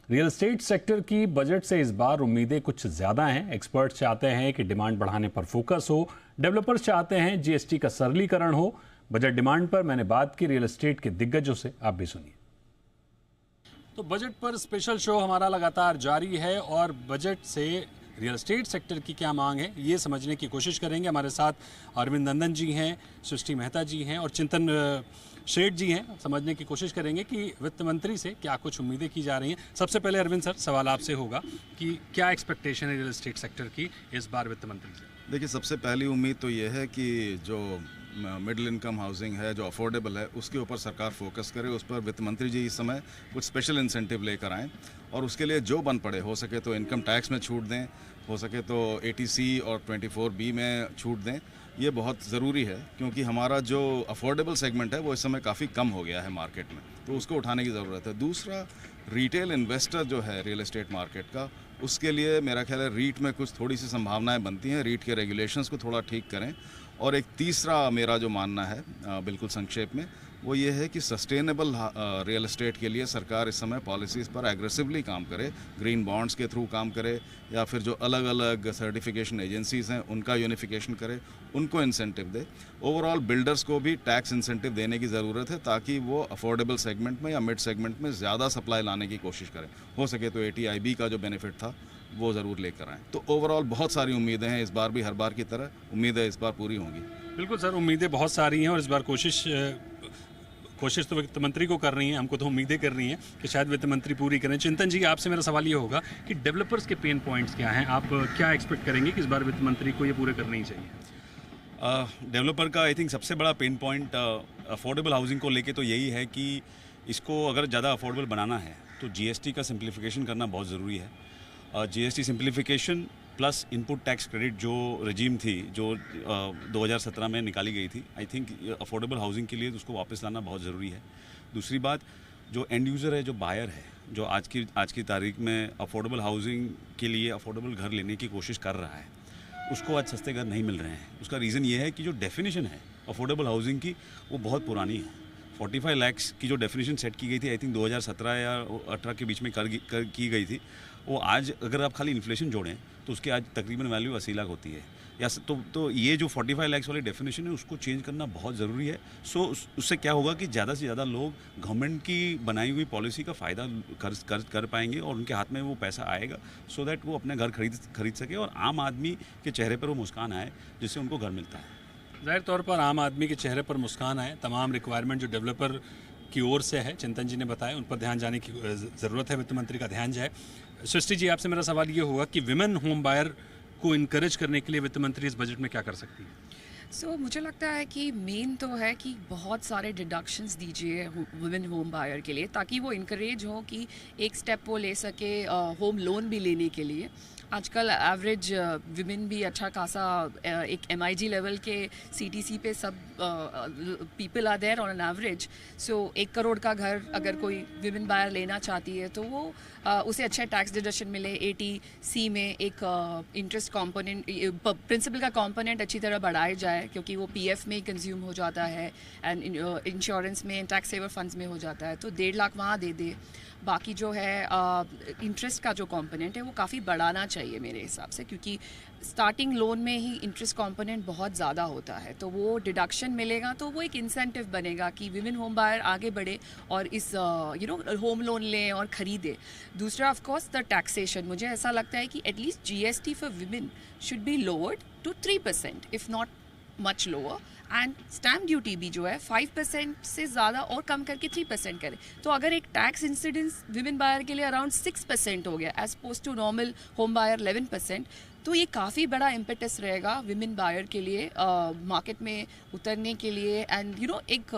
Real estate sector की budget से इस बार उम्मीदें कुछ ज़्यादा हैं। एक्सपर्ट्स चाहते हैं कि डिमांड बढ़ाने पर फोकस हो, डेवलपर्स चाहते हैं जीएसटी का सरलीकरण हो। बजट डिमांड पर मैंने बात की रियल एस्टेट के दिग्गजों से, आप भी सुनिए। तो बजट पर स्पेशल शो हमारा लगातार जारी है और बजट से रियल एस्टेट सेक्टर की क्या मांग है ये समझने की कोशिश करेंगे। हमारे साथ अरविंद नंदन जी हैं, सृष्टि मेहता जी हैं और चिंतन शेठ जी हैं। समझने की कोशिश करेंगे कि वित्त मंत्री से क्या कुछ उम्मीदें की जा रही हैं। सबसे पहले अरविंद सर, सवाल आपसे होगा कि क्या एक्सपेक्टेशन है रियल एस्टेट सेक्टर की इस बार वित्त मंत्री से? देखिए, सबसे पहली उम्मीद तो ये है कि जो मिडिल इनकम हाउसिंग है, जो अफोर्डेबल है, उसके ऊपर सरकार फोकस करे। उस पर वित्त मंत्री जी इस समय कुछ स्पेशल इंसेंटिव लेकर आएँ और उसके लिए जो बन पड़े, हो सके तो इनकम टैक्स में छूट दें, हो सके तो ATC और 24B में छूट दें। ये बहुत ज़रूरी है क्योंकि हमारा जो अफोर्डेबल सेगमेंट है वो इस समय काफ़ी कम हो गया है मार्केट में, तो उसको उठाने की ज़रूरत है। दूसरा, रिटेल इन्वेस्टर जो है रियल एस्टेट मार्केट का, उसके लिए मेरा ख्याल है रीट में कुछ थोड़ी सी संभावनाएं बनती हैं। रीट के रेगुलेशंस को थोड़ा ठीक करें। और एक तीसरा मेरा जो मानना है, बिल्कुल संक्षेप में, वो ये है कि सस्टेनेबल रियल एस्टेट के लिए सरकार इस समय पॉलिसीज़ पर एग्रेसिवली काम करे, ग्रीन बॉन्ड्स के थ्रू काम करे या फिर जो अलग अलग सर्टिफिकेशन एजेंसीज़ हैं उनका यूनिफिकेशन करे, उनको इंसेंटिव दे। ओवरऑल बिल्डर्स को भी टैक्स इंसेंटिव देने की ज़रूरत है ताकि वो अफोर्डेबल सेगमेंट में या मिड सेगमेंट में ज़्यादा सप्लाई लाने की कोशिश करें। हो सके तो ATIB का जो बेनिफिट था वो ज़रूर लेकर आएँ। तो ओवरऑल बहुत सारी उम्मीदें हैं, इस बार भी हर बार की तरह उम्मीद है इस बार पूरी होंगी। बिल्कुल सर, उम्मीदें बहुत सारी हैं और इस बार कोशिश तो वित्त मंत्री को कर रही हैं, हमको तो उम्मीदें कर रही हैं कि शायद वित्त मंत्री पूरी करें। चिंतन जी, आपसे मेरा सवाल ये होगा कि डेवलपर्स के पेन पॉइंट्स क्या हैं? आप क्या एक्सपेक्ट करेंगे कि इस बार वित्त मंत्री को ये पूरे करने ही चाहिए? डेवलपर का आई थिंक सबसे बड़ा पेन पॉइंट अफोर्डेबल हाउसिंग को लेके तो यही है कि इसको अगर ज़्यादा अफोर्डेबल बनाना है तो GST का सिंप्लीफिकेशन करना बहुत ज़रूरी है। GST simplification plus input tax credit जो रजीम थी, जो 2017 में निकाली गई थी, आई थिंक अफोर्डेबल हाउसिंग के लिए उसको वापस लाना बहुत ज़रूरी है। दूसरी बात, जो एंड यूज़र है, जो बायर है, जो आज की तारीख में अफोर्डेबल हाउसिंग के लिए अफोर्डेबल घर लेने की कोशिश कर रहा है, उसको आज सस्ते घर नहीं मिल रहे हैं। उसका रीज़न ये है कि जो डेफिनेशन है अफोर्डेबल हाउसिंग की वो बहुत पुरानी है। 45 लाख की जो डेफिनेशन सेट की गई थी, आई थिंक 2017 या 18 के बीच में की गई थी, वो आज अगर आप खाली इन्फ्लेशन जोड़ें तो उसकी आज तकरीबन वैल्यू 80 लाख होती है। या तो ये जो 45 लाख वाली डेफिनेशन है उसको चेंज करना बहुत ज़रूरी है। उससे क्या होगा कि ज़्यादा से ज़्यादा लोग गवर्नमेंट की बनाई हुई पॉलिसी का फ़ायदा कर पाएंगे और उनके हाथ में वो पैसा आएगा, सो दैट वो अपने घर खरीद सके और आम आदमी के चेहरे पर वो मुस्कान आए जिससे उनको घर मिलता है। ज़ाहिर तौर पर आम आदमी के चेहरे पर मुस्कान आए। तमाम रिक्वायरमेंट जो डेवलपर की ओर से है, चिंतन जी ने बताया, उन पर ध्यान जाने की ज़रूरत है, वित्त मंत्री का ध्यान जाए। सृष्टि जी, आपसे मेरा सवाल ये होगा कि विमेन होम बायर को इनकरेज करने के लिए वित्त मंत्री इस बजट में क्या कर सकती है? मुझे लगता है कि मेन तो है कि बहुत सारे डिडक्शंस दीजिए वुमेन होम बायर के लिए, ताकि वो इनकरेज हो कि एक स्टेप वो ले सके होम लोन भी लेने के लिए। आजकल एवरेज विमेन भी अच्छा खासा एक MIG लेवल के CTC पे सब people are there on an average. 1 crore का घर अगर कोई विमेन बायर लेना चाहती है तो वो उसे अच्छा टैक्स डिडक्शन मिले। ATC में एक इंटरेस्ट कंपोनेंट, प्रिंसिपल का कंपोनेंट अच्छी तरह बढ़ाया जाए क्योंकि वो PF में कंज्यूम हो जाता है एंड इंश्योरेंस में, टैक्स सेवर फंड्स में हो जाता है, तो 1.5 लाख वहाँ दे दे। बाकी जो है इंटरेस्ट का जो कंपोनेंट है वो काफ़ी बढ़ाना चाहिए मेरे हिसाब से, क्योंकि स्टार्टिंग लोन में ही इंटरेस्ट कंपोनेंट बहुत ज़्यादा होता है, तो वो डिडक्शन मिलेगा तो वो एक इंसेंटिव बनेगा कि विमेन होम बायर आगे बढ़े और इस होम लोन लें और ख़रीदे। दूसरा, ऑफ कोर्स द टैक्सेशन, मुझे ऐसा लगता है कि at least GST for women should be lowered to 3%, if not much lower, and stamp duty भी जो है 5% से ज़्यादा और कम करके 3% करें। तो अगर एक टैक्स इंसिडेंस विमेन बायर के लिए अराउंड 6% हो गया as opposed to normal home buyer 11%, तो ये काफ़ी बड़ा इम्पेटस रहेगा विमेन बायर के लिए मार्केट में उतरने के लिए एंड एक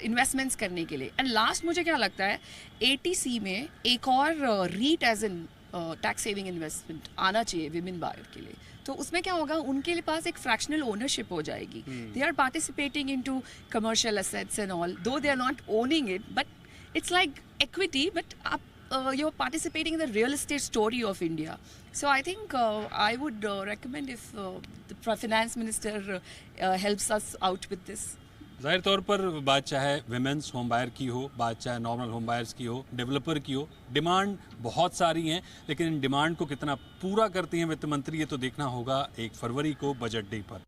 इन्वेस्टमेंट्स करने के लिए। एंड लास्ट, मुझे क्या लगता है ATC में एक और REIT as an tax saving investment आना चाहिए विमेन बायर के लिए। तो उसमें क्या होगा, उनके पास एक फ्रैक्शनल ओनरशिप हो जाएगी। They are participating into commercial assets and all, though they are not owning it, but it's like equity, but आप you're participating in the real estate story of India. So I think I would recommend if the finance minister helps us out with this. जाहिर तौर पर बात चाहे women's home buyer की हो, बात चाहे नॉर्मल होम बायर्स की हो, डेवलपर की हो, डिमांड बहुत सारी हैं, लेकिन इन डिमांड को कितना पूरा करती हैं वित्त मंत्री ये तो देखना होगा 1 फरवरी को बजट डे पर।